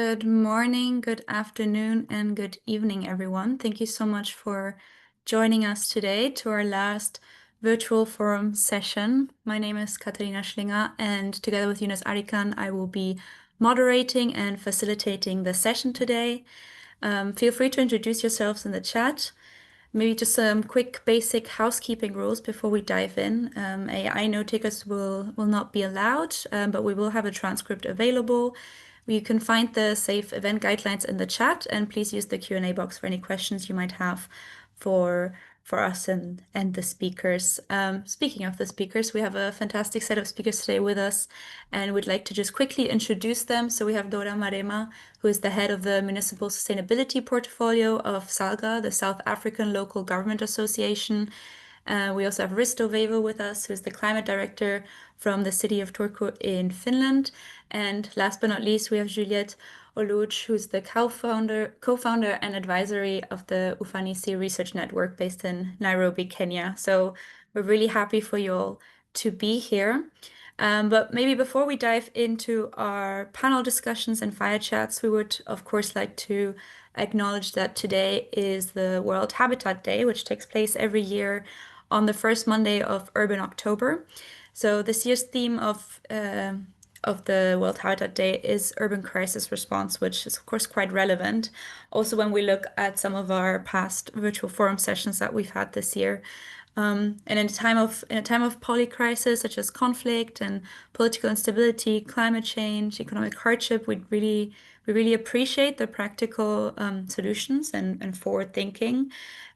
Good morning, good afternoon, and good evening, everyone. Thank you so much for joining us today to our last virtual forum session. My name is Katharina Schlinger, and together with Yunus Arikan, I will be moderating and facilitating the session today. Feel free to introduce yourselves in the chat. Maybe just some quick basic housekeeping rules before we dive in. AI note takers will not be allowed, but we will have a transcript available. You can find the safe event guidelines in the chat, and please use the Q&A box for any questions you might have for us and the speakers. Speaking of the speakers, we have a fantastic set of speakers today with us, and we'd like to just quickly introduce them. So we have Dora Marema, who is the head of the Municipal Sustainability Portfolio of SALGA, the South African Local Government Association. We also have Risto Vevo with us, who is the Climate Director from the city of Turku in Finland. And last but not least, we have Juliette Oluch, who's the co-founder and advisory of the Ufanisi Research Network based in Nairobi, Kenya. So we're really happy for you all to be here. But maybe before we dive into our panel discussions and fire chats, we would, of course, like to acknowledge that today is the World Habitat Day, which takes place every year on the first Monday of Urban October. So this year's theme of the World Habitat Day is urban crisis response, which is of course quite relevant. Also, when we look at some of our past virtual forum sessions that we've had this year. And in a time of polycrisis, such as conflict and political instability, climate change, economic hardship, we really appreciate the practical solutions and forward thinking.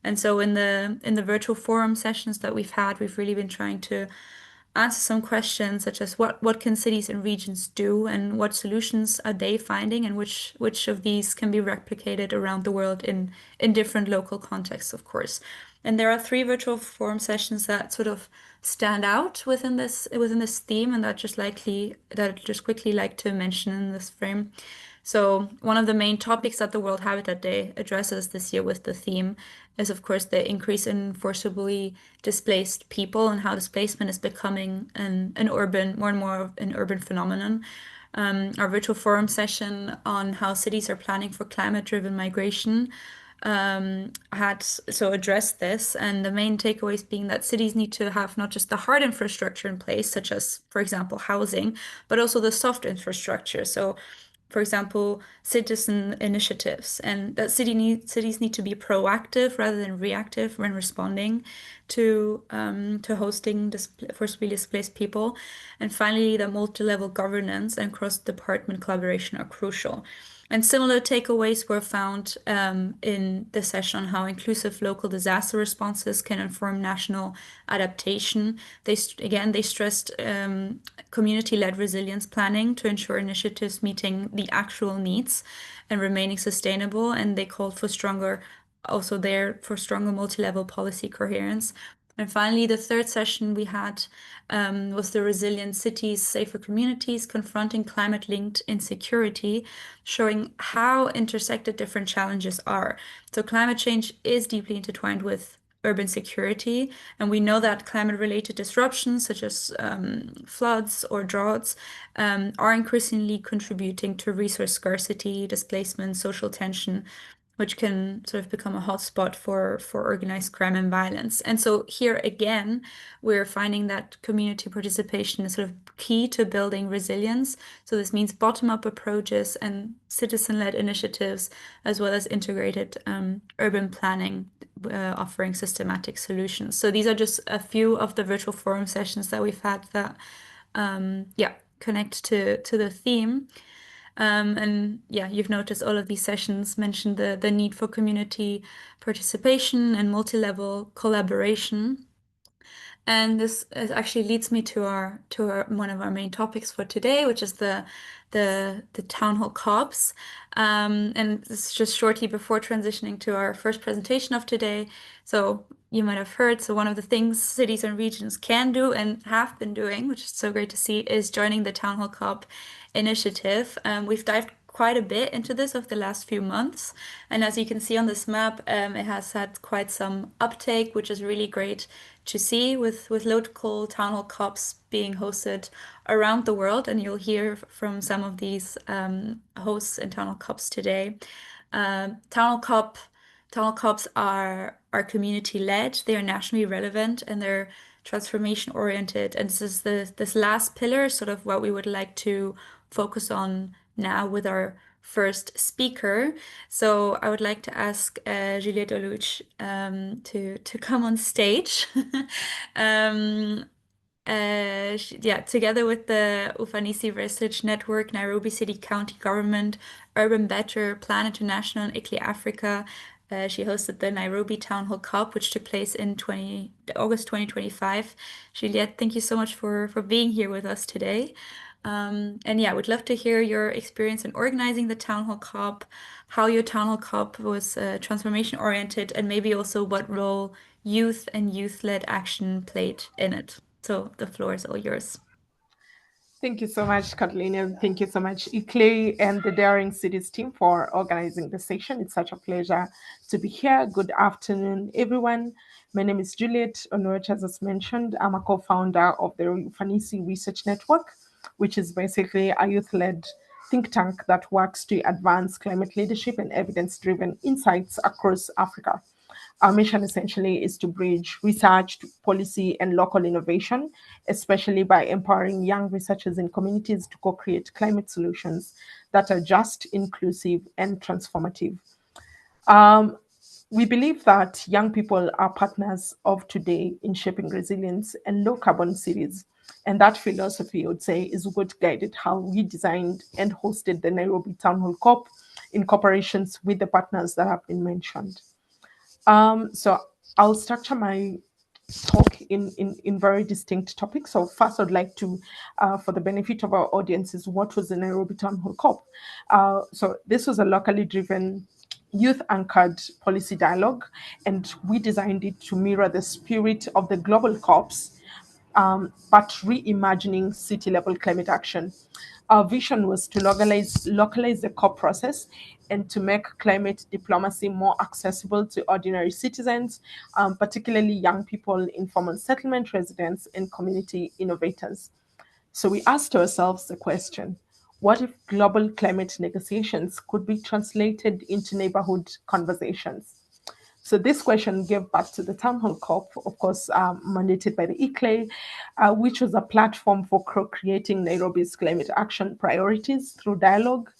And so in the virtual forum sessions that we've had, we've really been trying to answer some questions such as what can cities and regions do, and what solutions are they finding, and which of these can be replicated around the world in different local contexts, of course. And there are 3 virtual forum sessions that sort of stand out within this theme, and that just quickly like to mention in this frame. So one of the main topics that the World Habitat Day addresses this year with the theme is, of course, the increase in forcibly displaced people and how displacement is becoming more and more an urban phenomenon. Our virtual forum session on how cities are planning for climate-driven migration addressed this, and the main takeaways being that cities need to have not just the hard infrastructure in place, such as, for example, housing, but also the soft infrastructure. So, for example, citizen initiatives, and that cities need to be proactive rather than reactive when responding to hosting forcibly displaced people. And finally, the multi-level governance and cross-department collaboration are crucial. And similar takeaways were found in the session on how inclusive local disaster responses can inform national adaptation. They stressed community-led resilience planning to ensure initiatives meeting the actual needs and remaining sustainable. And they called for stronger multi-level policy coherence. And finally, the third session we had was the Resilient Cities, Safer Communities, Confronting Climate-Linked Insecurity, showing how intersected different challenges are. So climate change is deeply intertwined with urban security, and we know that climate-related disruptions, such as floods or droughts, are increasingly contributing to resource scarcity, displacement, social tension, which can sort of become a hotspot for organized crime and violence. And so here again, we're finding that community participation is sort of key to building resilience. So this means bottom-up approaches and citizen-led initiatives, as well as integrated urban planning, offering systematic solutions. So these are just a few of the virtual forum sessions that we've had that, connect to the theme. And yeah, you've noticed all of these sessions mention the need for community participation and multi-level collaboration. And this actually leads me to one of our main topics for today, which is the town hall COPs. And this is just shortly before transitioning to our first presentation of today. So you might have heard, so one of the things cities and regions can do and have been doing, which is so great to see, is joining the Town Hall COP initiative. We've dived quite a bit into this over the last few months, and as you can see on this map, it has had quite some uptake, which is really great to see with local town hall COPs being hosted around the world, and you'll hear from some of these hosts and town hall COPs today. Town hall COP Town hall COPs are community led. They are nationally relevant and they're transformation oriented. And this last pillar, sort of what we would like to focus on now with our first speaker. So I would like to ask Juliette Oluch to come on stage. um, yeah, together with the Ufanisi Research Network, Nairobi City County Government, Urban Better, Plan International, and ICLEI Africa, she hosted the Nairobi Town Hall Cup, which took place in August 2025. Juliette, thank you so much for being here with us today. And yeah, we'd love to hear your experience in organizing the Town Hall Cup, how your Town Hall Cup was transformation oriented, and maybe also what role youth and youth-led action played in it. So the floor is all yours. Thank you so much, Catalina. Thank you so much, ICLEI and the Daring Cities team for organizing the session. It's such a pleasure to be here. Good afternoon, everyone. My name is Juliet Onuoch, as was mentioned. I'm a co-founder of the Ufanisi Research Network, which is basically a youth-led think tank that works to advance climate leadership and evidence-driven insights across Africa. Our mission essentially is to bridge research, policy, and local innovation, especially by empowering young researchers in communities to co create climate solutions that are just, inclusive, and transformative. Um, we believe that young people are partners of today in shaping resilience and low carbon cities. And that philosophy, I would say, is what guided how we designed and hosted the Nairobi Town Hall COP in cooperations with the partners that have been mentioned. So I'll structure my talk in very distinct topics. So first, I'd like to, for the benefit of our audiences, what was the Nairobi Town Hall COP? So this was a locally driven youth-anchored policy dialogue, and we designed it to mirror the spirit of the global COPs, but reimagining city level climate action. Our vision was to localize the COP process and to make climate diplomacy more accessible to ordinary citizens, particularly young people, informal settlement residents, and community innovators. So we asked ourselves the question, what if global climate negotiations could be translated into neighborhood conversations? So this question gave birth to the Town Hall COP, of course, mandated by the ICLEI, which was a platform for creating Nairobi's climate action priorities through dialogue,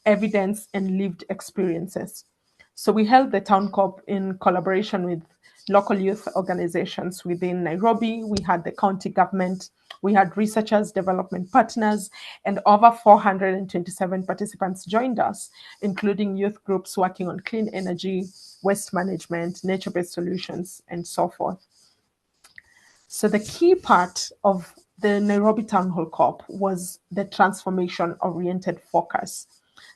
evidence, and lived experiences. So we held the Town COP in collaboration with local youth organizations within Nairobi. We had the county government, we had researchers, development partners, and over 427 participants joined us, including youth groups working on clean energy, waste management, nature based solutions, and so forth. So the key part of the Nairobi Town Hall COP was the transformation oriented focus.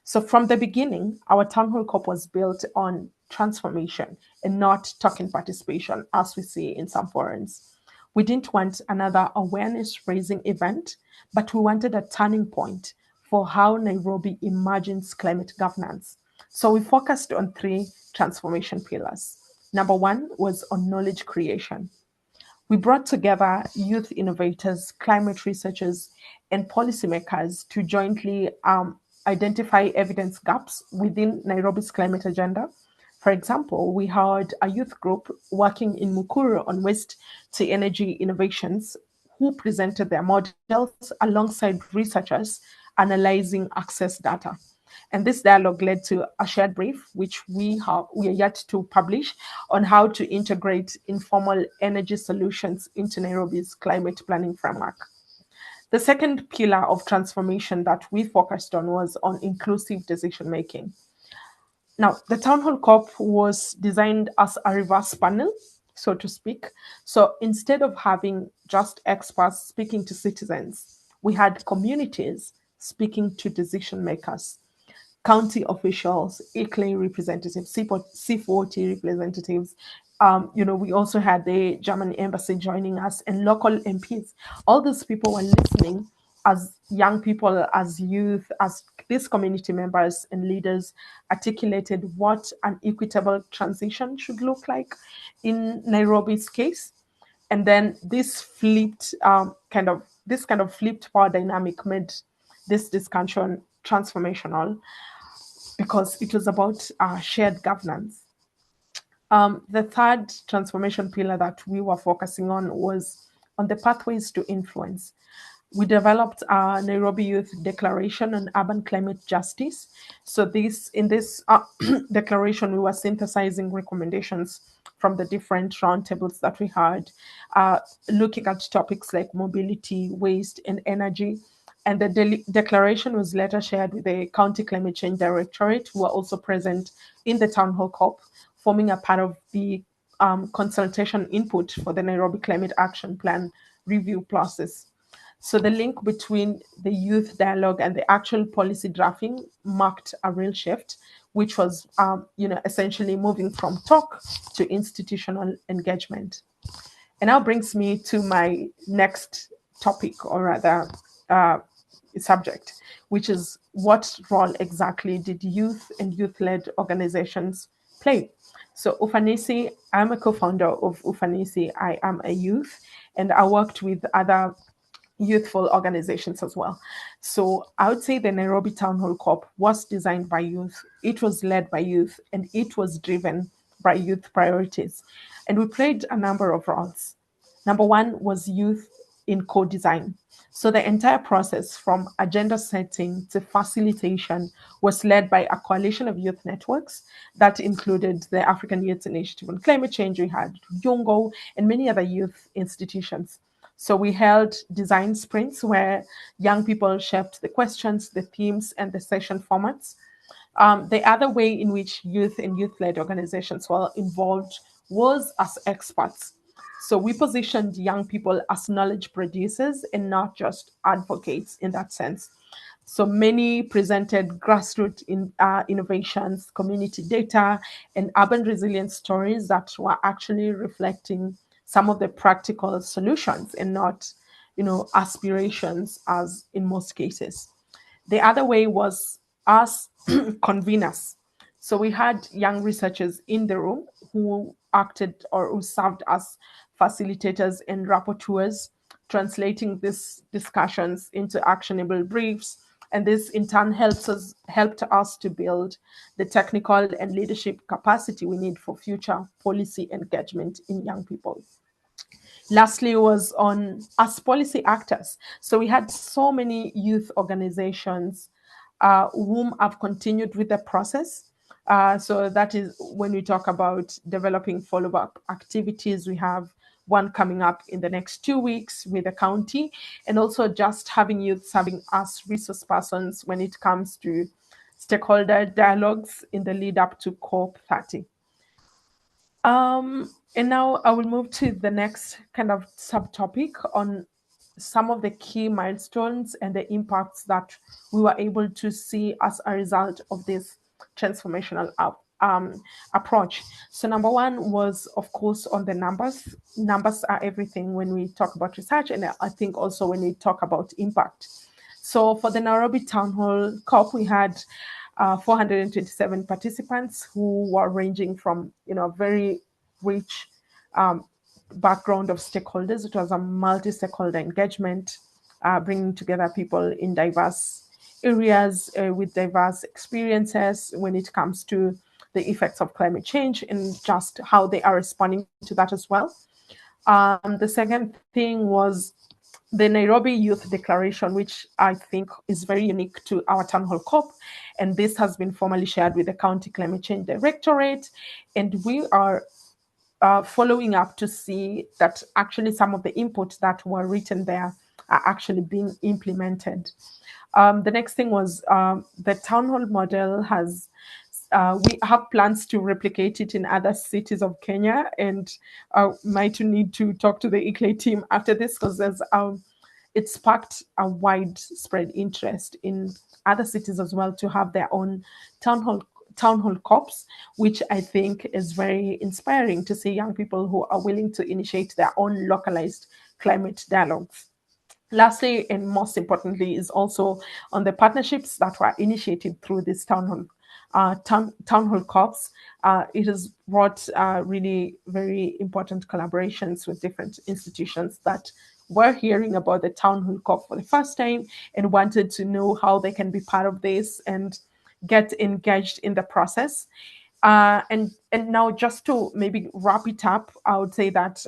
So from the beginning, our Town Hall COP was built on transformation and not token participation, as we see in some forums. We didn't want another awareness raising event, but we wanted a turning point for how Nairobi imagines climate governance. So we focused on three transformation pillars. Number one was on knowledge creation. We brought together youth innovators, climate researchers, and policymakers to jointly identify evidence gaps within Nairobi's climate agenda. For example, we had a youth group working in Mukuru on waste to energy innovations who presented their models alongside researchers analyzing access data. And this dialogue led to a shared brief, which we are yet to publish, on how to integrate informal energy solutions into Nairobi's climate planning framework. The second pillar of transformation that we focused on was on inclusive decision making. Now, the Town Hall COP was designed as a reverse panel, so to speak. So instead of having just experts speaking to citizens, we had communities speaking to decision makers, county officials, ICLEI representatives, C40 representatives. We also had the German embassy joining us and local MPs. All these people were listening as young people, as youth, as these community members and leaders articulated what an equitable transition should look like in Nairobi's case. And then this kind of flipped power dynamic made this discussion transformational because it was about shared governance. The third transformation pillar that we were focusing on was on the pathways to influence. We developed a Nairobi Youth Declaration on Urban Climate Justice. So in this declaration, we were synthesizing recommendations from the different roundtables that we had, uh, looking at topics like mobility, waste, and energy. And the declaration was later shared with the County Climate Change Directorate, who were also present in the Town Hall COP, forming a part of the consultation input for the Nairobi Climate Action Plan review process. So the link between the youth dialogue and the actual policy drafting marked a real shift, which was, essentially moving from talk to institutional engagement. And now brings me to my next topic, or rather, uh, subject, which is what role exactly did youth and youth-led organizations play? So Ufanisi, I'm a co-founder of Ufanisi. I am a youth, and I worked with other youthful organizations as well. So I would say the Nairobi Town Hall COP was designed by youth, it was led by youth, and it was driven by youth priorities. And we played a number of roles. Number one was youth in co design. So the entire process from agenda setting to facilitation was led by a coalition of youth networks that included the African Youth Initiative on Climate Change. We had Yungo and many other youth institutions. So we held design sprints where young people shaped the questions, the themes, and the session formats. The other way in which youth and youth led organizations were involved was as experts. So we positioned young people as knowledge producers and not just advocates in that sense. So many presented grassroots innovations, community data, and urban resilience stories that were actually reflecting some of the practical solutions and not, aspirations as in most cases. The other way was us conveners. So we had young researchers in the room who acted or who served as facilitators and rapporteurs, translating these discussions into actionable briefs. And this in turn helped us to build the technical and leadership capacity we need for future policy engagement in young people. Lastly was on us policy actors. So we had so many youth organizations whom have continued with the process. So that is when we talk about developing follow-up activities. We have one coming up in the next 2 weeks with the county, and also just having youth serving as resource persons when it comes to stakeholder dialogues in the lead up to COP 30. And now I will move to the next kind of subtopic on some of the key milestones and the impacts that we were able to see as a result of this transformational approach. So, number one was, of course, on the numbers. Numbers are everything when we talk about research, and I think also when we talk about impact. So, for the Nairobi Town Hall COP, we had 427 participants who were ranging from, very rich um, background of stakeholders. It was a multi-stakeholder engagement, bringing together people in diverse areas with diverse experiences when it comes to the effects of climate change and just how they are responding to that as well. The second thing was the Nairobi Youth Declaration, which I think is very unique to our Town Hall COP. And this has been formally shared with the County Climate Change Directorate. And we are following up to see that actually some of the inputs that were written there are actually being implemented. The next thing was the town hall model has. We have plans to replicate it in other cities of Kenya, and might need to talk to the ICLEI team after this because it sparked a widespread interest in other cities as well to have their own town hall COPs, which I think is very inspiring to see young people who are willing to initiate their own localized climate dialogues. Lastly, and most importantly, is also on the partnerships that were initiated through this town hall town hall corps. It has brought really very important collaborations with different institutions that were hearing about the town hall corp for the first time and wanted to know how they can be part of this and get engaged in the process. And now, just to maybe wrap it up, I would say that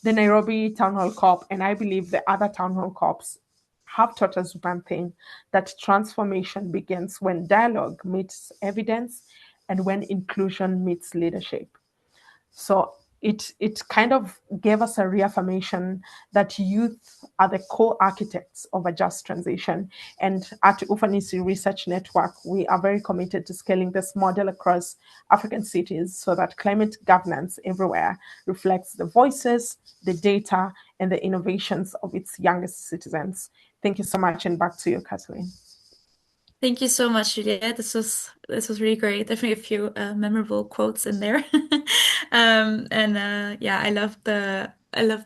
the Nairobi Town Hall Corp and I believe the other Town Hall Corps have taught us one thing, that transformation begins when dialogue meets evidence and when inclusion meets leadership. So it kind of gave us a reaffirmation that youth are the co-architects of a just transition. And at Ufanisi Research Network, we are very committed to scaling this model across African cities so that climate governance everywhere reflects the voices, the data, and the innovations of its youngest citizens. Thank you so much, and back to you, Kathleen. Thank you so much, Juliet. This was really great. Definitely a few memorable quotes in there. And yeah, I love the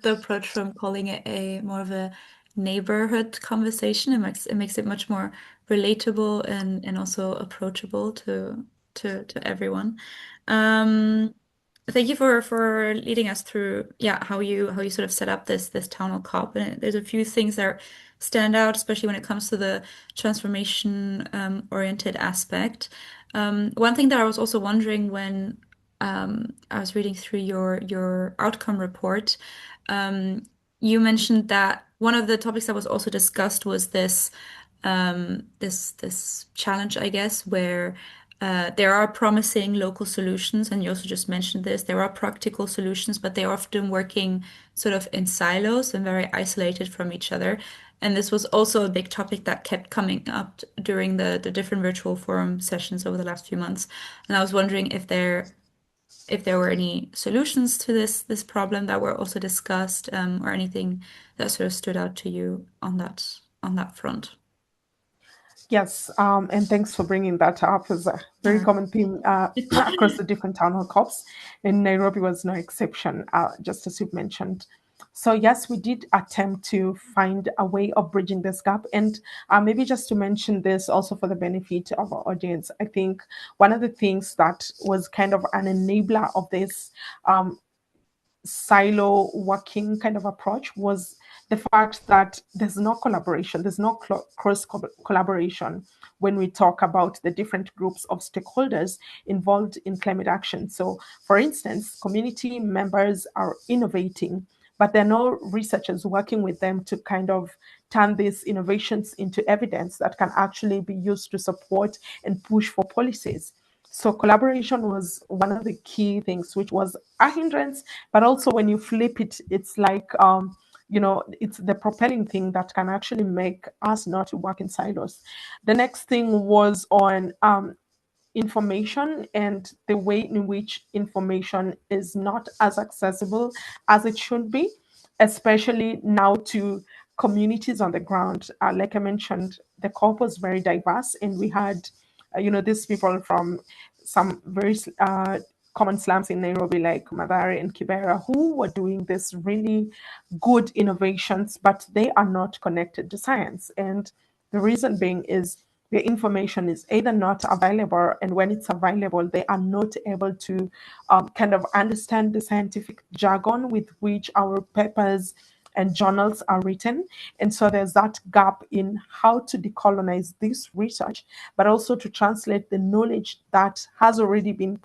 approach from calling it a more of a neighborhood conversation. It makes it much more relatable and also approachable to everyone. Um, Thank you for leading us through, yeah, how you sort of set up this town hall COP. And there's a few things that stand out, especially when it comes to the transformation oriented aspect. One thing that I was also wondering when I was reading through your outcome report, um, you mentioned that one of the topics that was also discussed was this challenge, I guess, where there are promising local solutions, and you also just mentioned this. There are practical solutions, but they're often working sort of in silos and very isolated from each other. And this was also a big topic that kept coming up during the different virtual forum sessions over the last few months. And I was wondering if there were any solutions to this problem that were also discussed, or anything that sort of stood out to you on that front. Yes, and thanks for bringing that up. It's a very Yeah. common theme across the different town hall cops, and Nairobi was no exception, just as you've mentioned. So, yes, we did attempt to find a way of bridging this gap. And maybe just to mention this also for the benefit of our audience, I think one of the things that was kind of an enabler of this um, silo working kind of approach was the fact that there's no collaboration, there's no cross collaboration when we talk about the different groups of stakeholders involved in climate action. So, for instance, community members are innovating, but there are no researchers working with them to kind of turn these innovations into evidence that can actually be used to support and push for policies. So collaboration was one of the key things, which was a hindrance, but also when you flip it, it's like it's the propelling thing that can actually make us not to work in silos. The next thing was on information and the way in which information is not as accessible as it should be, especially now to communities on the ground. Like I mentioned, the corp was very diverse, and we had, these people from some very common slums in Nairobi, like Madare and Kibera, who were doing this really good innovations, but they are not connected to science. And the reason being is the information is either not available, and when it's available, they are not able to kind of understand the scientific jargon with which our papers and journals are written. And so there's that gap in how to decolonize this research, but also to translate the knowledge that has already been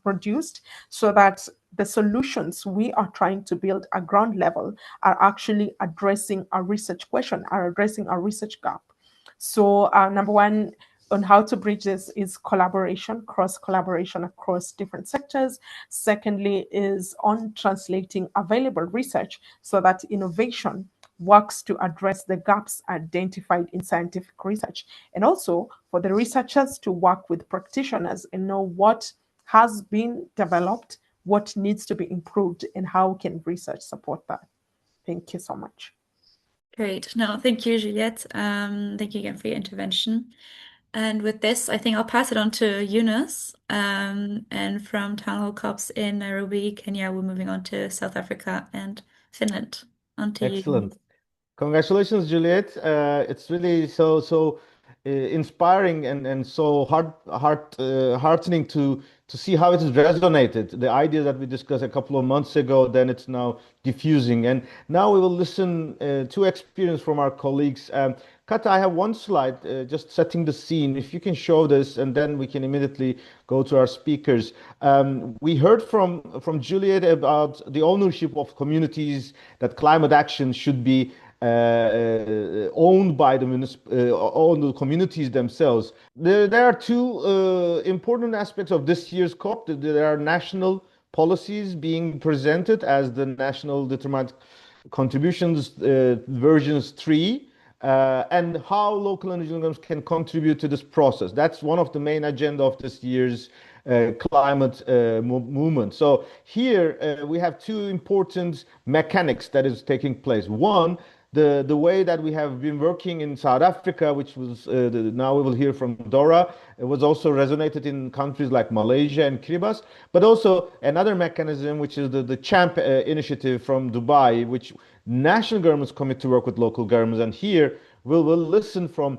produced so that the solutions we are trying to build at ground level are actually addressing a research question, are addressing a research gap. So, number one, on how to bridge this is collaboration, cross collaboration across different sectors. Secondly, is on translating available research so that innovation works to address the gaps identified in scientific research. And also for the researchers to work with practitioners and know what has been developed, what needs to be improved, and how can research support that. Thank you so much. Great. No, thank you, Juliette. Thank you again for your intervention. And with this, I think I'll pass it on to Eunice. And from Town Hall Cops in Nairobi, Kenya, we're moving on to South Africa and Finland. On to you, Eunice. Excellent. Congratulations, Juliet. It's really so. inspiring and so heartening to see how it has resonated. The idea that we discussed a couple of months ago, then it's now diffusing. And now we will listen to experience from our colleagues. Kata, I have one slide just setting the scene. If you can show this, and then we can immediately go to our speakers. We heard from Juliet about the ownership of communities, that climate action should be owned by the owned the communities themselves. There are two important aspects of this year's COP. There are national policies being presented as the national determined contributions versions 3, and how local and regional governments can contribute to this process. That's one of the main agenda of this year's climate movement. So here we have two important mechanics that is taking place. One, the way that we have been working in South Africa, which was now we will hear from Dora, it was also resonated in countries like Malaysia and Kiribati, but also another mechanism, which is the CHAMP initiative from Dubai, which national governments commit to work with local governments. And here we'll listen from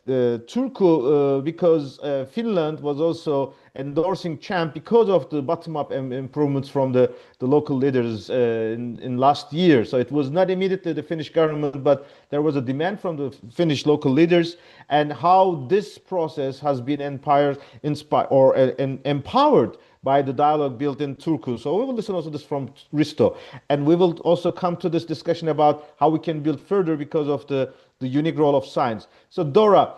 Turku because Finland was also endorsing CHAMP because of the bottom-up improvements from the local leaders in last year. So it was not immediately the Finnish government, but there was a demand from the Finnish local leaders, and how this process has been empowered by the dialogue built in Turku. So we will listen also this from Risto, and we will also come to this discussion about how we can build further because of the unique role of science. So Dora,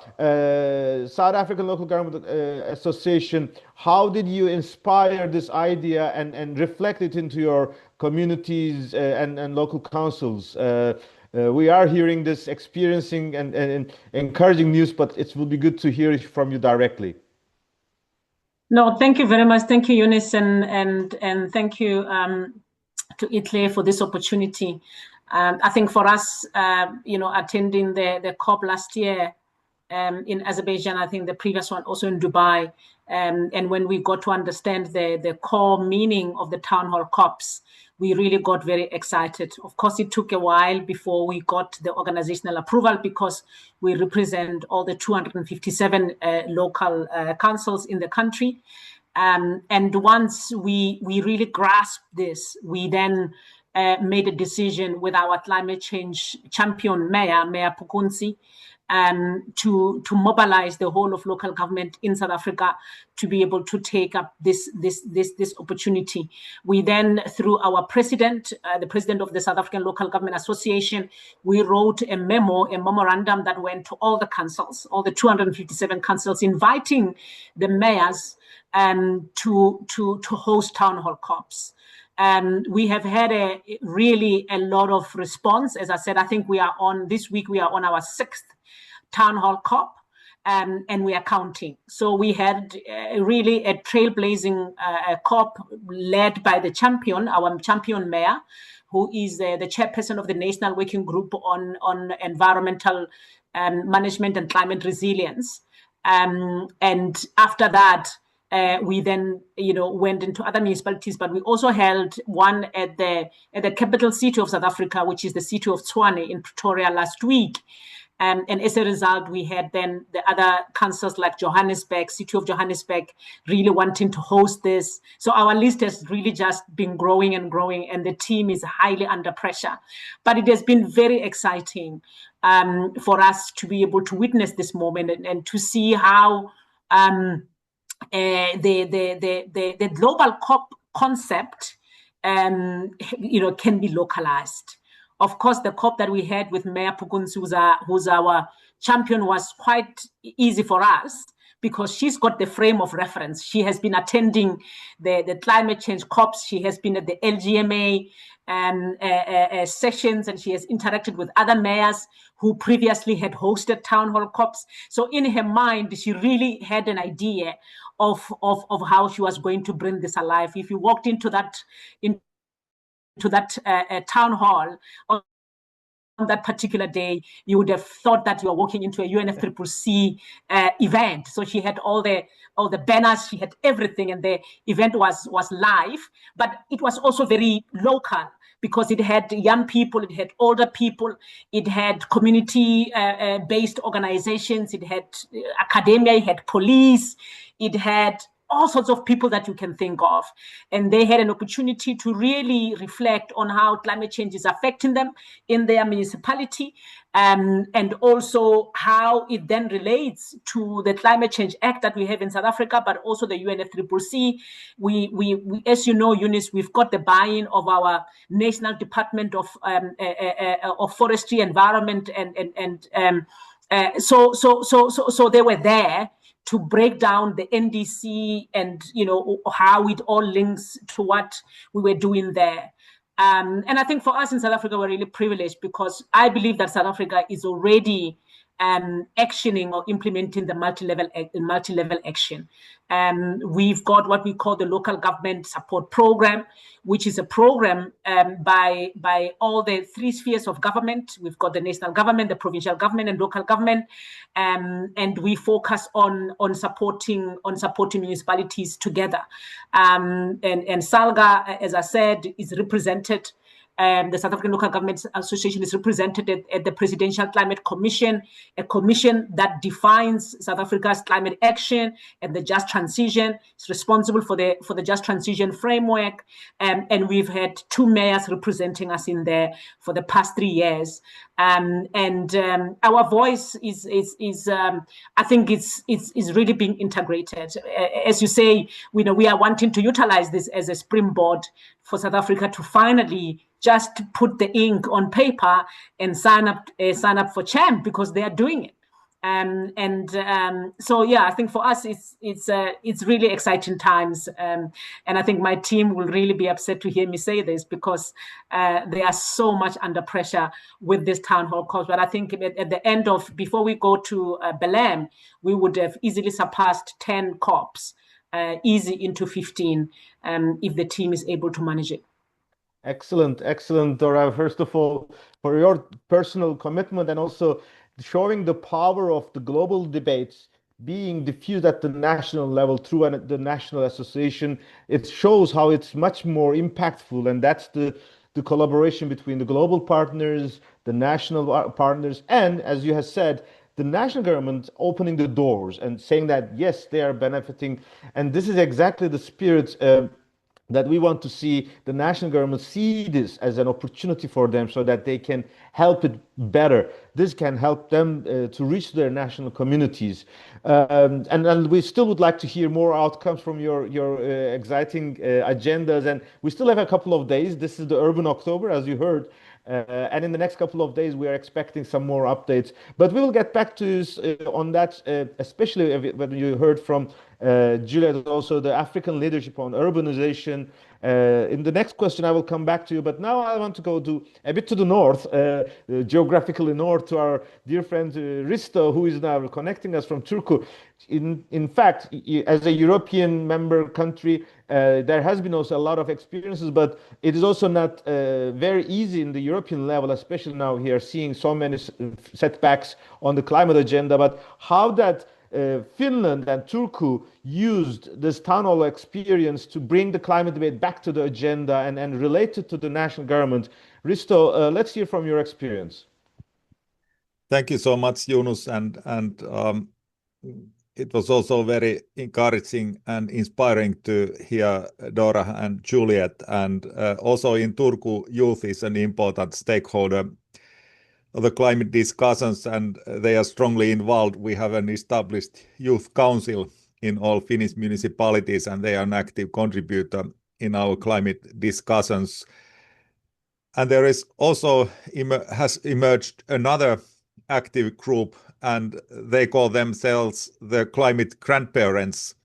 South African Local Government Association, how did you inspire this idea and reflect it into your communities and local councils? We are hearing this, experiencing and encouraging news, but it will be good to hear it from you directly. No, thank you very much. Thank you, Eunice, and thank you to Itle for this opportunity. I think for us, attending the COP last year in Azerbaijan, I think the previous one also in Dubai, and when we got to understand the core meaning of the town hall COPs, we really got very excited. Of course, it took a while before we got the organizational approval because we represent all the 257 local councils in the country. And once we really grasped this, we then made a decision with our climate change champion, Mayor Pukunzi, to mobilize the whole of local government in South Africa to be able to take up this opportunity. We then, through our president, the president of the South African Local Government Association, we wrote a memorandum that went to all the councils, all the 257 councils, inviting the mayors to host town hall COPs. We have had really a lot of response. As I said, I think this week we are on our 6th town hall COP, and we are counting. So we had really a trailblazing COP led by our champion mayor, who is the chairperson of the National Working Group on Environmental Management and Climate Resilience. And after that, we then, went into other municipalities, but we also held one at the capital city of South Africa, which is the city of Tshwane in Pretoria last week. And as a result, we had then the other councils like Johannesburg, city of Johannesburg, really wanting to host this. So our list has really just been growing and growing, and the team is highly under pressure. But it has been very exciting for us to be able to witness this moment and to see how the global COP concept, can be localized. Of course, the COP that we had with Mayor Pukunzi, who's our champion, was quite easy for us because she's got the frame of reference. She has been attending the climate change COPs. She has been at the LGMA sessions, and she has interacted with other mayors who previously had hosted town hall COPs. So in her mind, she really had an idea of how she was going to bring this alive. If you walked into that town hall, that particular day, you would have thought that you were walking into a UNFCCC event. So she had all the banners, she had everything, and the event was live. But it was also very local because it had young people, it had older people, it had community-based organizations, it had academia, it had police, it had all sorts of people that you can think of. And they had an opportunity to really reflect on how climate change is affecting them in their municipality, and also how it then relates to the Climate Change Act that we have in South Africa, but also the UNFCCC. We, as you know, Eunice, we've got the buy-in of our National Department of Forestry, Environment, so they were there to break down the NDC and how it all links to what we were doing there. And I think for us in South Africa, we're really privileged because I believe that South Africa is already actioning or implementing the multi-level action. We've got what we call the Local Government Support Program, which is a program by all the three spheres of government. We've got the national government, the provincial government, and local government, and we focus on supporting municipalities together. And SALGA, as I said, is represented. The South African Local Government Association is represented at the Presidential Climate Commission, a commission that defines South Africa's climate action and the just transition. It's responsible for the just transition framework, and we've had two mayors representing us in there for the past 3 years. Our voice is I think it's really being integrated. As you say, we are wanting to utilize this as a springboard for South Africa to finally just put the ink on paper and sign up for CHAMP because they are doing it. So yeah, I think for us it's really exciting times, and I think my team will really be upset to hear me say this because they are so much under pressure with this town hall calls. But I think at the end before we go to Belém, we would have easily surpassed 10 COPs, easy into 15, if the team is able to manage it. Excellent, excellent, Dora. First of all, for your personal commitment and also showing the power of the global debates being diffused at the national level through the national association. It shows how it's much more impactful, and that's the collaboration between the global partners, the national partners, and as you have said, the national government opening the doors and saying that yes, they are benefiting, and this is exactly the spirit that we want to see the national government see this as an opportunity for them so that they can help it better. This can help them to reach their national communities. And we still would like to hear more outcomes from your exciting agendas. And we still have a couple of days. This is the Urban October, as you heard. And in the next couple of days, we are expecting some more updates. But we will get back to on that, especially when you heard from Juliet, also the African leadership on urbanization. In the next question, I will come back to you. But now I want to go a bit to the north, geographically north, to our dear friend Risto, who is now connecting us from Turku. In fact, as a European member country, there has been also a lot of experiences, but it is also not very easy in the European level, especially now here, seeing so many setbacks on the climate agenda. But how that Finland and Turku used this town hall experience to bring the climate debate back to the agenda and relate it to the national government. Risto, let's hear from your experience. Thank you so much, Yunus, and it was also very encouraging and inspiring to hear Dora and Juliet, and also in Turku, youth is an important stakeholder of the climate discussions, and they are strongly involved. We have an established youth council in all Finnish municipalities, and they are an active contributor in our climate discussions. And there is also has emerged another active group, and they call themselves the climate grandparents.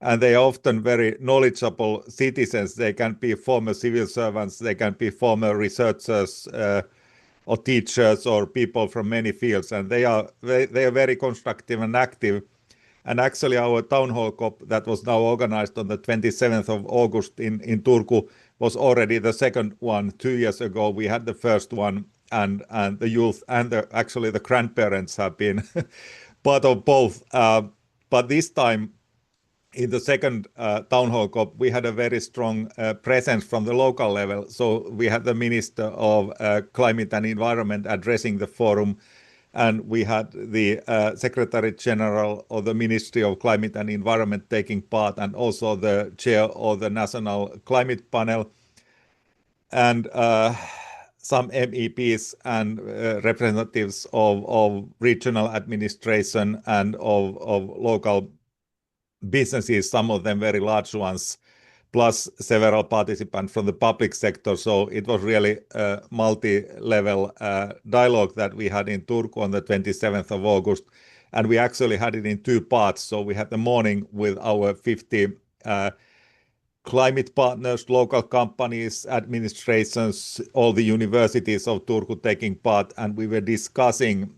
And they are often very knowledgeable citizens. They can be former civil servants, they can be former researchers, or teachers, or people from many fields, and they are very constructive and active. And actually, our town hall COP that was now organized on the 27th of August in Turku was already the second one. 2 years ago, we had the first one and the youth and actually the grandparents have been part of both. But this time, in the second town hall COP, we had a very strong presence from the local level. So we had the Minister of Climate and Environment addressing the forum, and we had the Secretary General of the Ministry of Climate and Environment taking part, and also the chair of the National Climate Panel, and some MEPs and representatives of regional administration and of local businesses, some of them very large ones, plus several participants from the public sector. So it was really a multi-level dialogue that we had in Turku on the 27th of August. And we actually had it in two parts. So we had the morning with our 50 climate partners, local companies, administrations, all the universities of Turku taking part. And we were discussing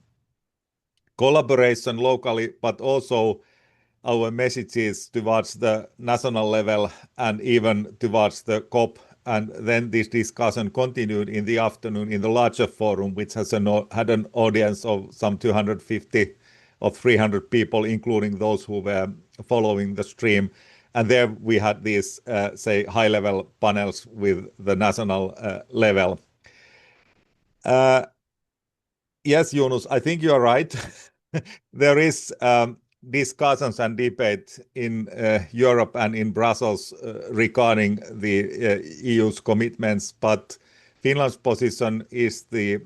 collaboration locally, but also our messages towards the national level and even towards the COP. And then this discussion continued in the afternoon in the larger forum, which had an audience of some 250 or 300 people, including those who were following the stream. And there we had these, say, high-level panels with the national level. Yes, Yunus, I think you're right. There is discussions and debate in Europe and in Brussels regarding the EU's commitments, but Finland's position is the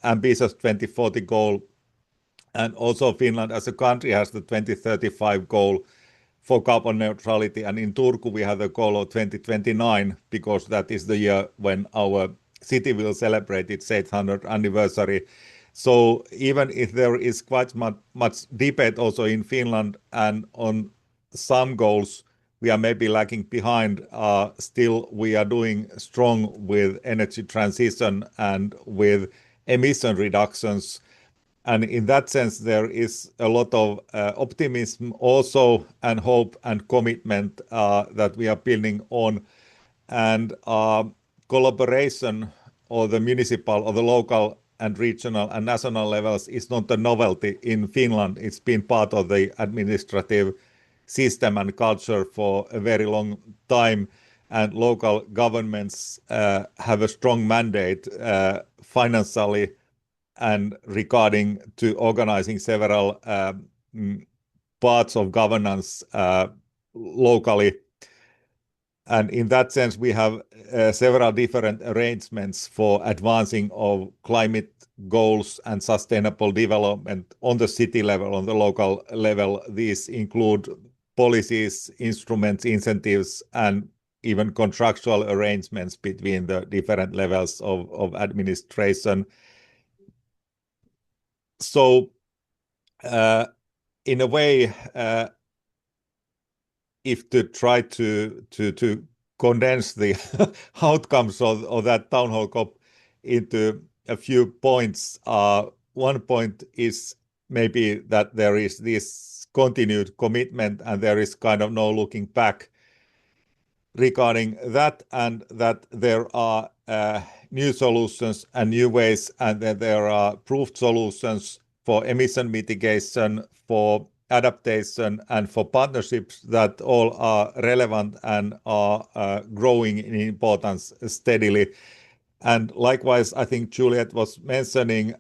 ambitious 2040 goal, and also Finland as a country has the 2035 goal for carbon neutrality, and in Turku we have the goal of 2029 because that is the year when our city will celebrate its 800th anniversary. So even if there is quite much debate also in Finland and on some goals we are maybe lagging behind, still we are doing strong with energy transition and with emission reductions. And in that sense, there is a lot of optimism also and hope and commitment that we are building on. And collaboration or the municipal or the local and regional and national levels is not a novelty in Finland. It's been part of the administrative system and culture for a very long time. And local governments have a strong mandate financially and regarding to organizing several parts of governance locally. And in that sense, we have several different arrangements for advancing of climate goals and sustainable development on the city level, on the local level. These include policies, instruments, incentives, and even contractual arrangements between the different levels of administration. So, in a way, if to try to condense the outcomes of that town hall COP into a few points, one point is maybe that there is this continued commitment and there is kind of no looking back regarding that, and that there are new solutions and new ways, and that there are proved solutions for emission mitigation, for adaptation, and for partnerships that all are relevant and are growing in importance steadily. And likewise, I think Juliet was mentioning,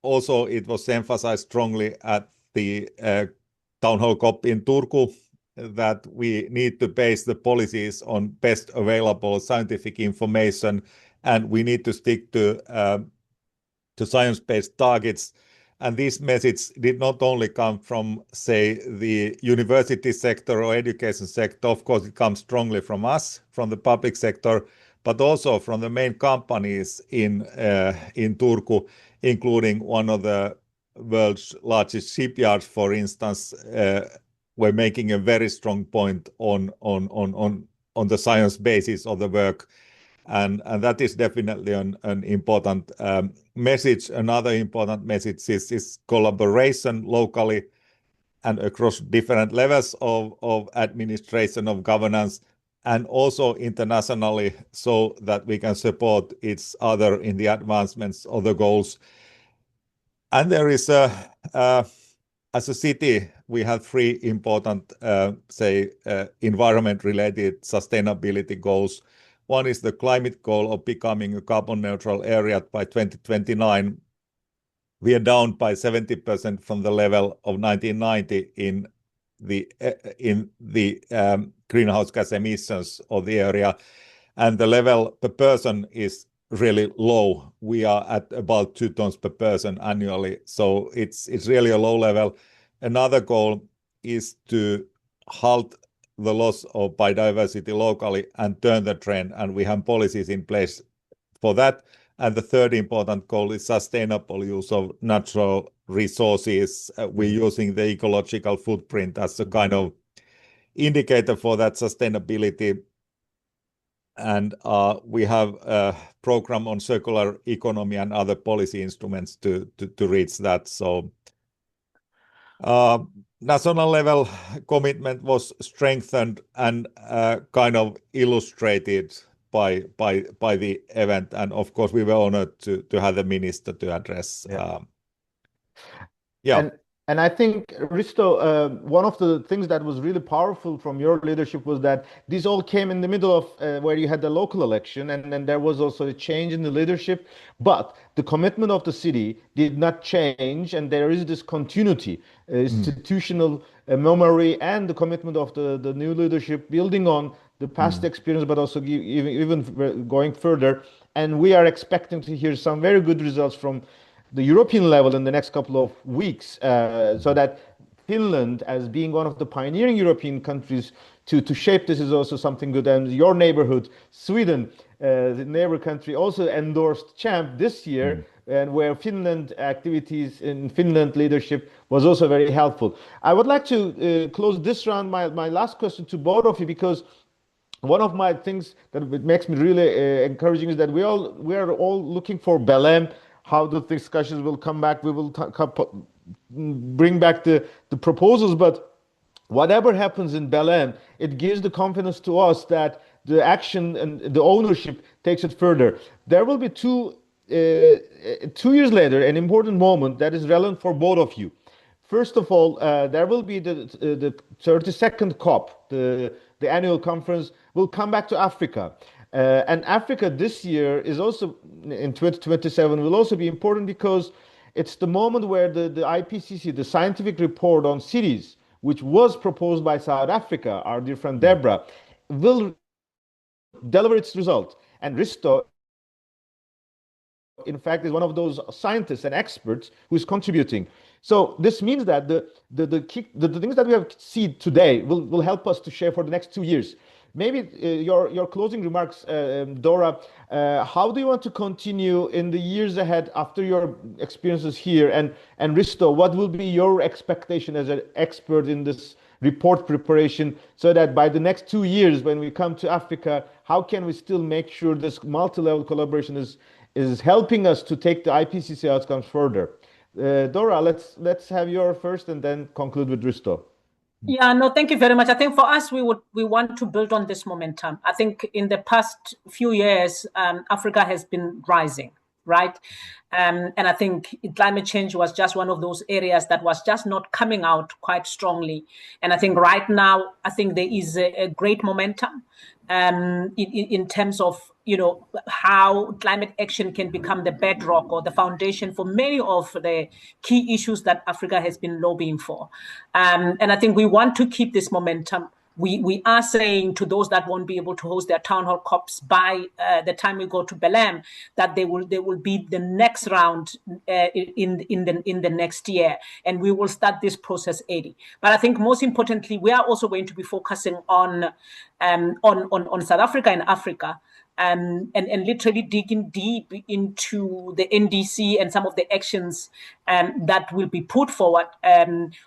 also it was emphasized strongly at the town hall COP in Turku that we need to base the policies on best available scientific information, and we need to stick to science-based targets. And this message did not only come from, say, the university sector or education sector. Of course, it comes strongly from us, from the public sector, but also from the main companies in Turku, including one of the world's largest shipyards, for instance. We're making a very strong point on the science basis of the work. And that is definitely an important message. Another important message is collaboration locally and across different levels of administration, of governance. and also internationally, so that we can support each other in the advancements of the goals. And there is as a city, we have three important, environment-related sustainability goals. One is the climate goal of becoming a carbon neutral area by 2029. We are down by 70% from the level of 1990 in the greenhouse gas emissions of the area, and the level per person is really low. We are at about 2 tons per person annually, so it's really a low level. Another goal is to halt the loss of biodiversity locally and turn the trend, and we have policies in place for that. And the third important goal is sustainable use of natural resources. We're using the ecological footprint as a kind of indicator for that sustainability. And we have a program on circular economy and other policy instruments to reach that. So national level commitment was strengthened and kind of illustrated by the event, and of course we were honored to have the minister to address. And I think, Risto, one of the things that was really powerful from your leadership was that this all came in the middle of where you had the local election, and then there was also a change in the leadership. But the commitment of the city did not change, and there is this continuity, institutional memory, and the commitment of the new leadership building on the past experience, but also even going further. And we are expecting to hear some very good results from the European level in the next couple of weeks, so that Finland, as being one of the pioneering European countries to shape this, is also something good. And your neighborhood, Sweden, the neighbor country, also endorsed CHAMP this year, and where Finland activities in Finland leadership was also very helpful. I would like to close this round, my last question to both of you, because one of my things that makes me really encouraging is that we are all looking for Belém, how the discussions will come back. We will bring back the proposals, but whatever happens in Belém, it gives the confidence to us that the action and the ownership takes it further. There will be 2 years later an important moment that is relevant for both of you. First of all, there will be the 32nd COP, the annual conference, will come back to Africa. And Africa this year is also, in 2027, will also be important because it's the moment where the IPCC, the scientific report on cities, which was proposed by South Africa, our dear friend Deborah, will deliver its result. And Risto, in fact, is one of those scientists and experts who is contributing. So this means that the things that we have seen today will help us to share for the next 2 years. Maybe your closing remarks, Dora. How do you want to continue in the years ahead after your experiences here? And Risto, what will be your expectation as an expert in this report preparation, so that by the next 2 years, when we come to Africa, how can we still make sure this multi-level collaboration is helping us to take the IPCC outcomes further? Dora, let's have your first, and then conclude with Risto. Yeah, no, thank you very much. I think for us, we want to build on this momentum. I think in the past few years, Africa has been rising, right? And I think climate change was just one of those areas that was just not coming out quite strongly. And I think right now, I think there is a great momentum in terms of, how climate action can become the bedrock or the foundation for many of the key issues that Africa has been lobbying for. And I think we want to keep this momentum. We are saying to those that won't be able to host their town hall COPs by the time we go to Belém, that they will be the next round in the next year, and we will start this process early. But I think most importantly, we are also going to be focusing on South Africa and Africa. And literally digging deep into the NDC and some of the actions that will be put forward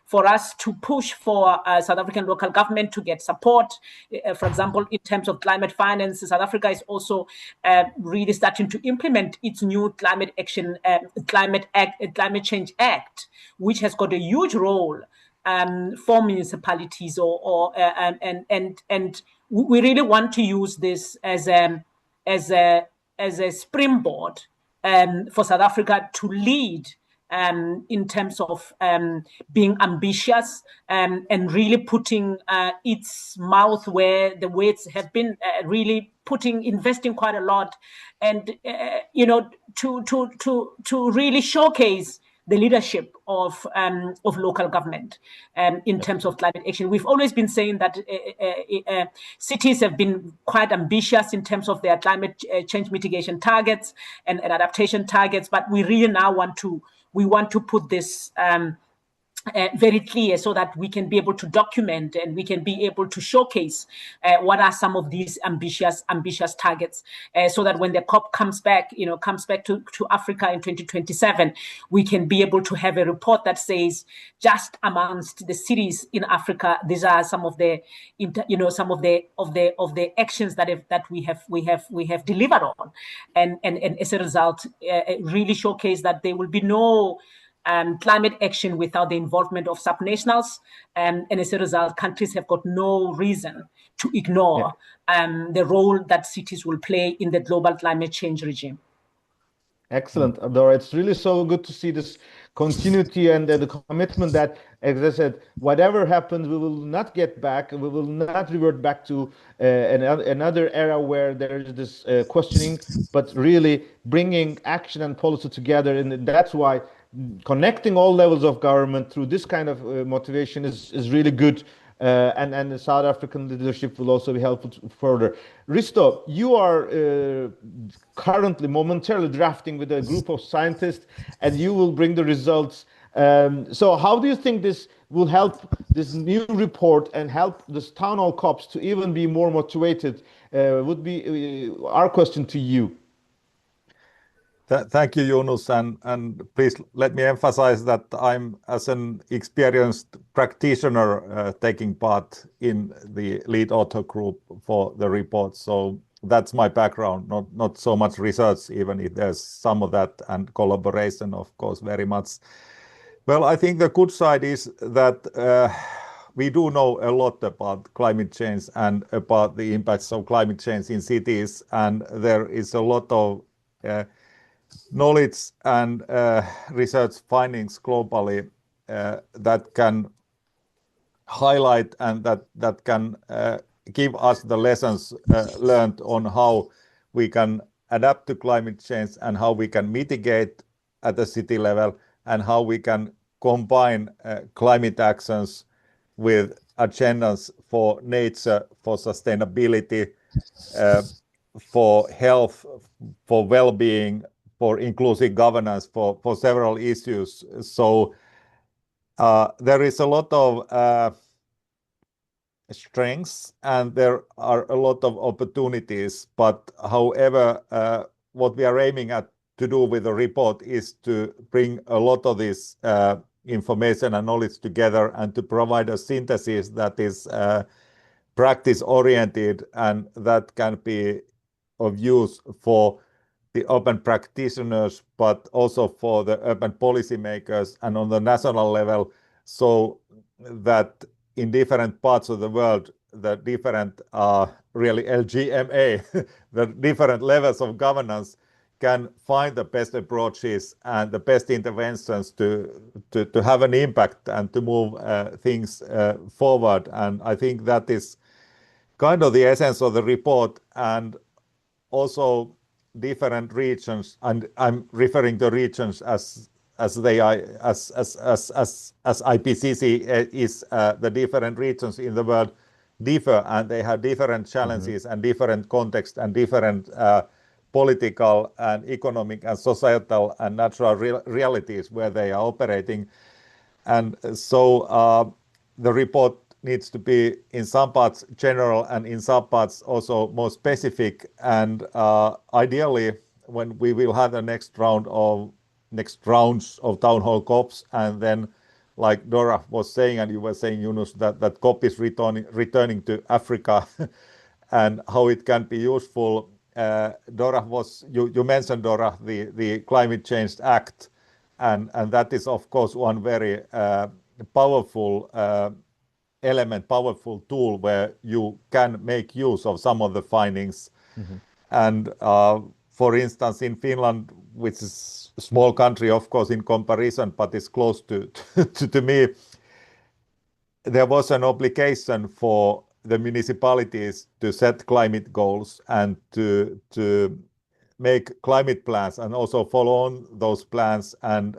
for us to push for South African local government to get support. For example, in terms of climate finance, South Africa is also really starting to implement its new climate action, climate change act, which has got a huge role for municipalities and we really want to use this as a springboard for South Africa to lead in terms of being ambitious and really putting its mouth where the weights have been, really investing quite a lot, and to really showcase the leadership of local government in terms of climate action. We've always been saying that cities have been quite ambitious in terms of their climate change mitigation targets and adaptation targets, but we really now want to put this very clear so that we can be able to document and we can be able to showcase what are some of these ambitious targets, so that when the COP comes back to Africa in 2027, we can be able to have a report that says, just amongst the cities in Africa, these are some of the actions that we have delivered on, and as a result, really showcase that there will be no climate action without the involvement of subnationals. And as a result, countries have got no reason to ignore the role that cities will play in the global climate change regime. Excellent, Dora. It's really so good to see this continuity and the commitment that, as I said, whatever happens, we will not get back. We will not revert back to another era where there is this questioning, but really bringing action and policy together. And that's why connecting all levels of government through this kind of motivation is really good. And the South African leadership will also be helpful further. Risto, you are currently momentarily drafting with a group of scientists, and you will bring the results. So how do you think this will help this new report and help this town hall COPs to even be more motivated? Would be our question to you. Thank you, Yunus, and please let me emphasize that I'm, as an experienced practitioner, taking part in the lead author group for the report. So that's my background, not so much research, even if there's some of that, and collaboration, of course, very much. Well, I think the good side is that we do know a lot about climate change and about the impacts of climate change in cities, and there is a lot of knowledge and research findings globally that can highlight and that can give us the lessons learned on how we can adapt to climate change and how we can mitigate at the city level, and how we can combine climate actions with agendas for nature, for sustainability, for health, for well-being, for inclusive governance, for several issues. So there is a lot of strengths and there are a lot of opportunities. But however, what we are aiming at to do with the report is to bring a lot of this information and knowledge together and to provide a synthesis that is practice-oriented and that can be of use for the urban practitioners, but also for the urban policymakers and on the national level, so that in different parts of the world, the different really LGMA, the different levels of governance can find the best approaches and the best interventions to have an impact and to move things forward. And I think that is kind of the essence of the report. And also different regions, and I'm referring to regions as they are, as IPCC is the different regions in the world differ, and they have different challenges and different contexts and different political and economic and societal and natural realities where they are operating. And so the report needs to be in some parts general and in some parts also more specific. And ideally, when we will have the next rounds of town hall COPs, and then like Dora was saying, and you were saying, Yunus, that COP is returning to Africa and how it can be useful. You mentioned, Dora, the Climate Change Act, and that is of course one very powerful element, powerful tool where you can make use of some of the findings. And for instance, in Finland, which is a small country, of course, in comparison, but is close to me, there was an obligation for the municipalities to set climate goals and to make climate plans and also follow on those plans. And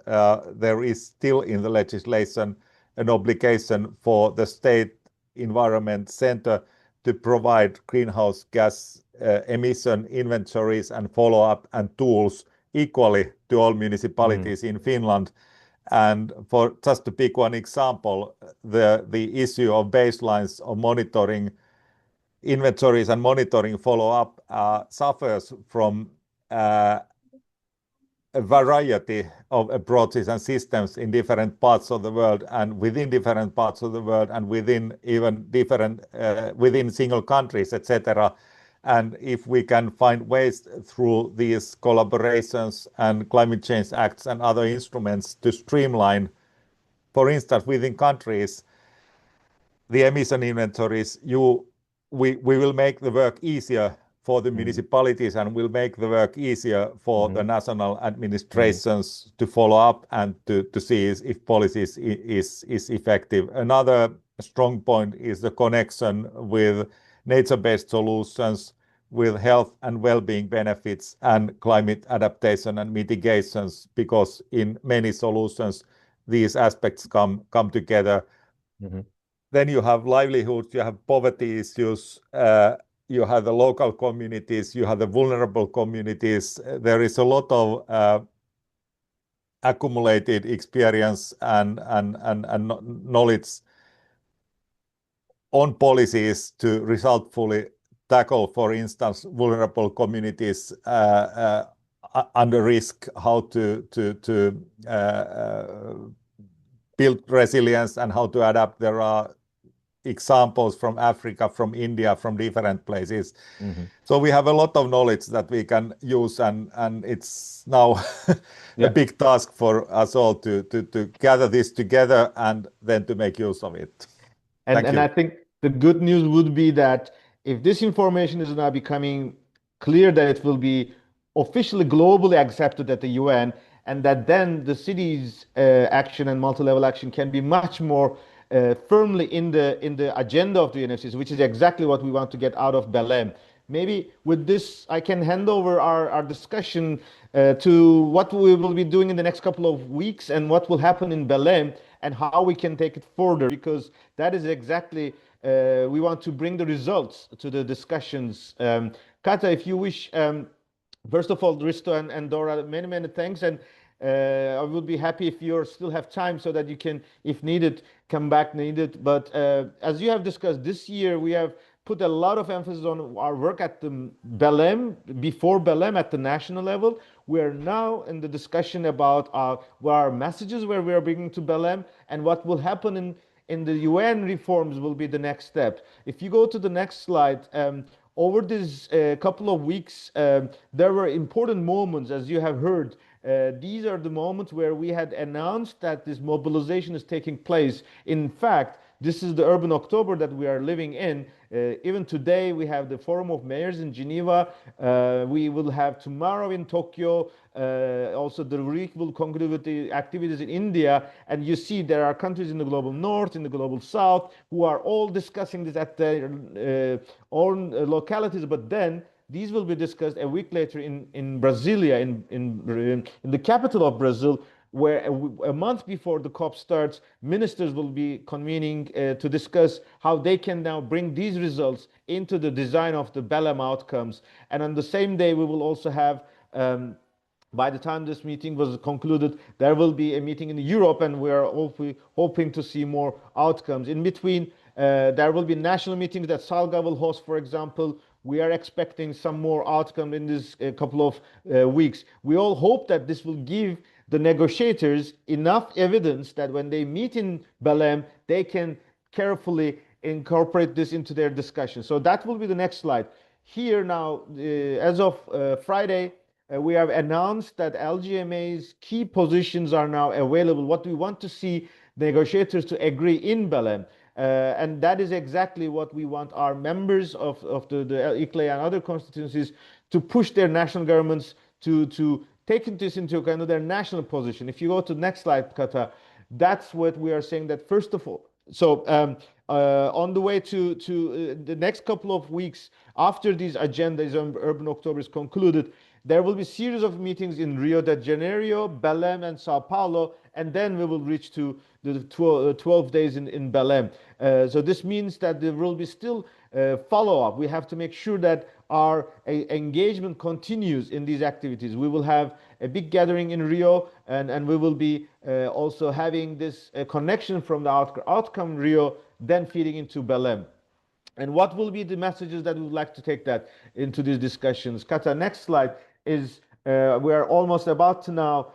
there is still in the legislation an obligation for the state environment center to provide greenhouse gas emission inventories and follow-up and tools equally to all municipalities in Finland. And for just to pick one example, the issue of baselines of monitoring inventories and monitoring follow-up suffers from a variety of approaches and systems in different parts of the world and within different parts of the world and within even different within single countries, etc. And if we can find ways through these collaborations and climate change acts and other instruments to streamline, for instance, within countries, the emission inventories, we will make the work easier for the municipalities and will make the work easier for the national administrations to follow up and to see if policies is effective. Another strong point is the connection with nature-based solutions, with health and well-being benefits and climate adaptation and mitigations, because in many solutions these aspects come together. Then you have livelihoods, you have poverty issues, you have the local communities, you have the vulnerable communities. There is a lot of accumulated experience and knowledge on policies to resultfully tackle, for instance, vulnerable communities under risk, how to build resilience and how to adapt. There are examples from Africa, from India, from different places. So we have a lot of knowledge that we can use, and it's now a big task for us all to gather this together and then to make use of it. And I think the good news would be that if this information is now becoming clear, that it will be officially globally accepted at the UN, and that then the city's action and multi-level action can be much more firmly in the agenda of the UNFCCC, which is exactly what we want to get out of Belém. Maybe with this, I can hand over our discussion to what we will be doing in the next couple of weeks and what will happen in Belém and how we can take it further, because that is exactly we want to bring the results to the discussions. Kata, if you wish, first of all, Risto and Dora, many thanks, and I would be happy if you still have time so that you can, if needed, come back needed. But as you have discussed, this year we have put a lot of emphasis on our work at the Belém, before Belém at the national level. We are now in the discussion about what our messages where we are bringing to Belém and what will happen in the UN reforms will be the next step. If you go to the next slide, over this couple of weeks, there were important moments, as you have heard. These are the moments where we had announced that this mobilization is taking place. In fact, this is the Urban October that we are living in. Even today, we have the Forum of Mayors in Geneva. We will have tomorrow in Tokyo. Also, the week will conclude with the activities in India. And you see there are countries in the global north, in the global south, who are all discussing this at their own localities. But then these will be discussed a week later in Brasilia, in the capital of Brazil, where a month before the COP starts, ministers will be convening to discuss how they can now bring these results into the design of the Belém outcomes. And on the same day, we will also have, by the time this meeting was concluded, there will be a meeting in Europe, and we are hoping to see more outcomes. In between, there will be national meetings that Salga will host, for example. We are expecting some more outcome in this couple of weeks. We all hope that this will give the negotiators enough evidence that when they meet in Belém, they can carefully incorporate this into their discussion. So that will be the next slide. Here now, as of Friday, we have announced that LGMA's key positions are now available. What we want to see negotiators to agree in Belém. And that is exactly what we want our members of the ICLEI and other constituencies to push their national governments to take this into account of their national position. If you go to the next slide, Kata, that's what we are saying, that first of all, so on the way to the next couple of weeks after these agendas on Urban October is concluded, there will be a series of meetings in Rio de Janeiro, Belém, and Sao Paulo, and then we will reach to the 12 days in Belém. So this means that there will be still follow-up. We have to make sure that our engagement continues in these activities. We will have a big gathering in Rio, and we will be also having this connection from the outcome Rio, then feeding into Belém. And what will be the messages that we would like to take that into these discussions? Kata, next slide is we are almost about to now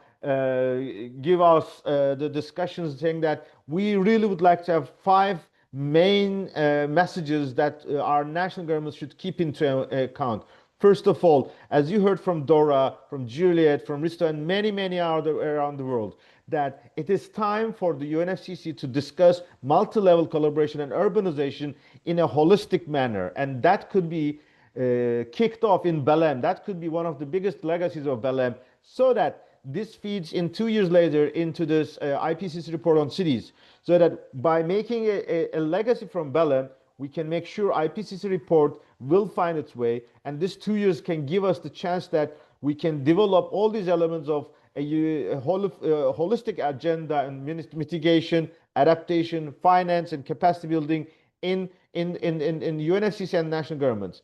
give us the discussions, saying that we really would like to have 5 main messages that our national governments should keep into account. First of all, as you heard from Dora, from Juliet, from Risto, and many other around the world, that it is time for the UNFCCC to discuss multi-level collaboration and urbanization in a holistic manner. And that could be kicked off in Belém. That could be one of the biggest legacies of Belém, so that this feeds in 2 years later into this IPCC report on cities, so that by making a legacy from Belém, we can make sure IPCC report will find its way, and this 2 years can give us the chance that we can develop all these elements of a holistic agenda and mitigation, adaptation, finance, and capacity building in UNFCCC and national governments.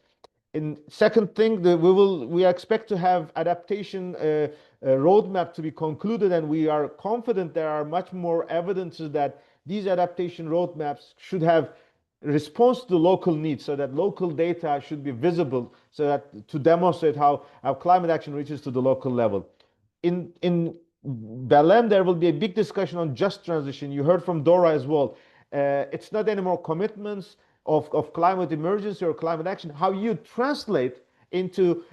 In second thing, we expect to have adaptation roadmap to be concluded, and we are confident there are much more evidences that these adaptation roadmaps should have response to the local needs, so that local data should be visible, so that to demonstrate how climate action reaches to the local level. In Belém, there will be a big discussion on just transition. You heard from Dora as well. It's not anymore commitments of climate emergency or climate action, how you translate into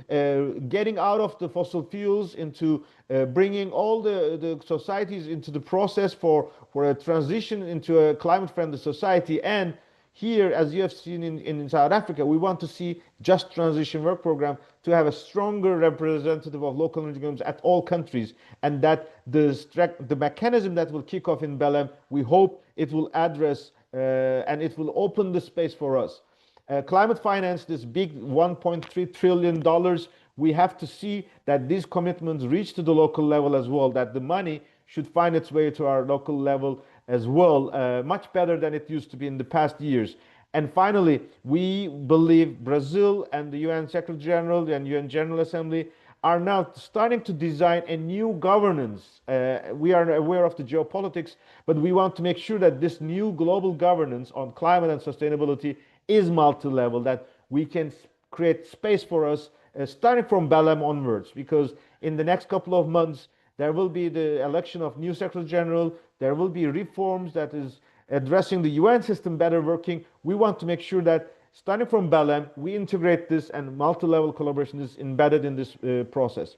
getting out of the fossil fuels, into bringing all the societies into the process for a transition into a climate-friendly society. And here, as you have seen in South Africa, we want to see Just Transition Work Program to have a stronger representative of local energy governments at all countries, and that the mechanism that will kick off in Belém, we hope it will address and it will open the space for us. Climate finance, this big $1.3 trillion, we have to see that these commitments reach to the local level as well, that the money should find its way to our local level as well, much better than it used to be in the past years. And finally, we believe Brazil and the UN Secretary General and UN General Assembly are now starting to design a new governance. We are aware of the geopolitics, but we want to make sure that this new global governance on climate and sustainability is multi-level, that we can create space for us starting from Belém onwards, because in the next couple of months, there will be the election of new Secretary General, there will be reforms that is addressing the UN system better working. We want to make sure that starting from Belém, we integrate this and multi-level collaboration is embedded in this process.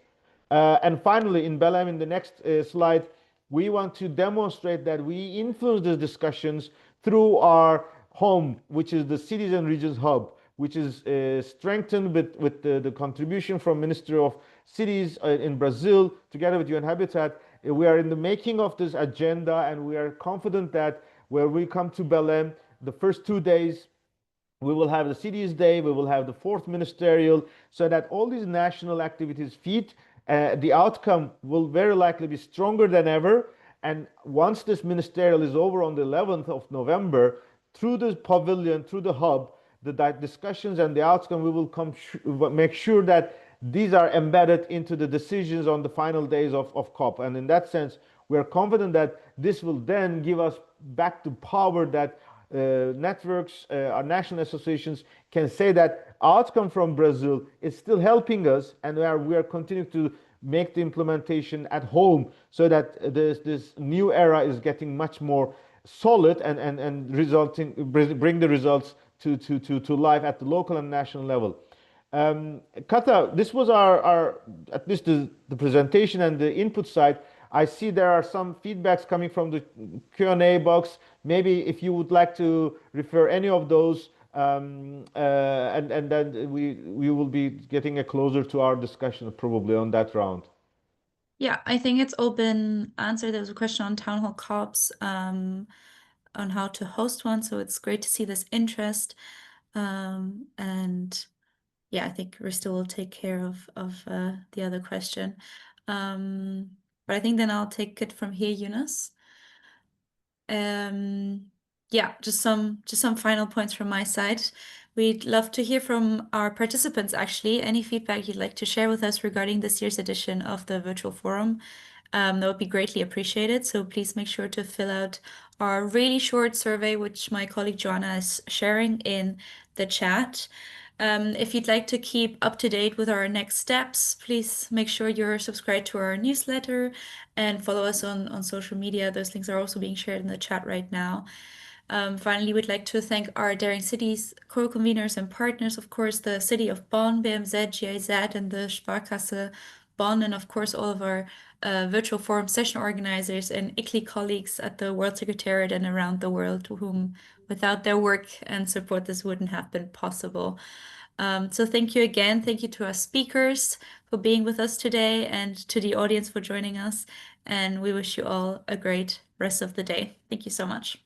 And finally, in Belém, in the next slide, we want to demonstrate that we influence the discussions through our home, which is the Cities and Regions Hub, which is strengthened with the contribution from Ministry of Cities in Brazil, together with UN Habitat. We are in the making of this agenda, and we are confident that where we come to Belém, the first 2 days, we will have the Cities Day, we will have the 4th Ministerial, so that all these national activities feed. The outcome will very likely be stronger than ever. And once this ministerial is over on the 11th of November, through the pavilion, through the hub, the discussions and the outcome, we will make sure that these are embedded into the decisions on the final days of COP. And in that sense, we are confident that this will then give us back the power that networks, our national associations can say that outcome from Brazil is still helping us, and we are continuing to make the implementation at home, so that this new era is getting much more solid and bring the results to life at the local and national level. Kata, this was our at least the presentation and the input side. I see there are some feedbacks coming from the Q&A box. Maybe if you would like to refer any of those, and then we will be getting a closer to our discussion probably on that round. Yeah, I think it's all been answered. There was a question on town hall COPs, on how to host one. So it's great to see this interest. And yeah, I think Rista will take care of the other question. But I think then I'll take it from here, Eunice. Yeah, just some final points from my side. We'd love to hear from our participants, actually. Any feedback you'd like to share with us regarding this year's edition of the virtual forum, that would be greatly appreciated. So please make sure to fill out our really short survey, which my colleague Joanna is sharing in the chat. If you'd like to keep up to date with our next steps, please make sure you're subscribed to our newsletter and follow us on social media. Those links are also being shared in the chat right now. Finally, we'd like to thank our Daring Cities co-conveners and partners, of course, the City of Bonn, BMZ, GIZ, and the Sparkasse Bonn, and of course, all of our virtual forum session organizers and ICLEI colleagues at the World Secretariat and around the world, whom without their work and support, this wouldn't have been possible. So thank you again. Thank you to our speakers for being with us today and to the audience for joining us. And we wish you all a great rest of the day. Thank you so much.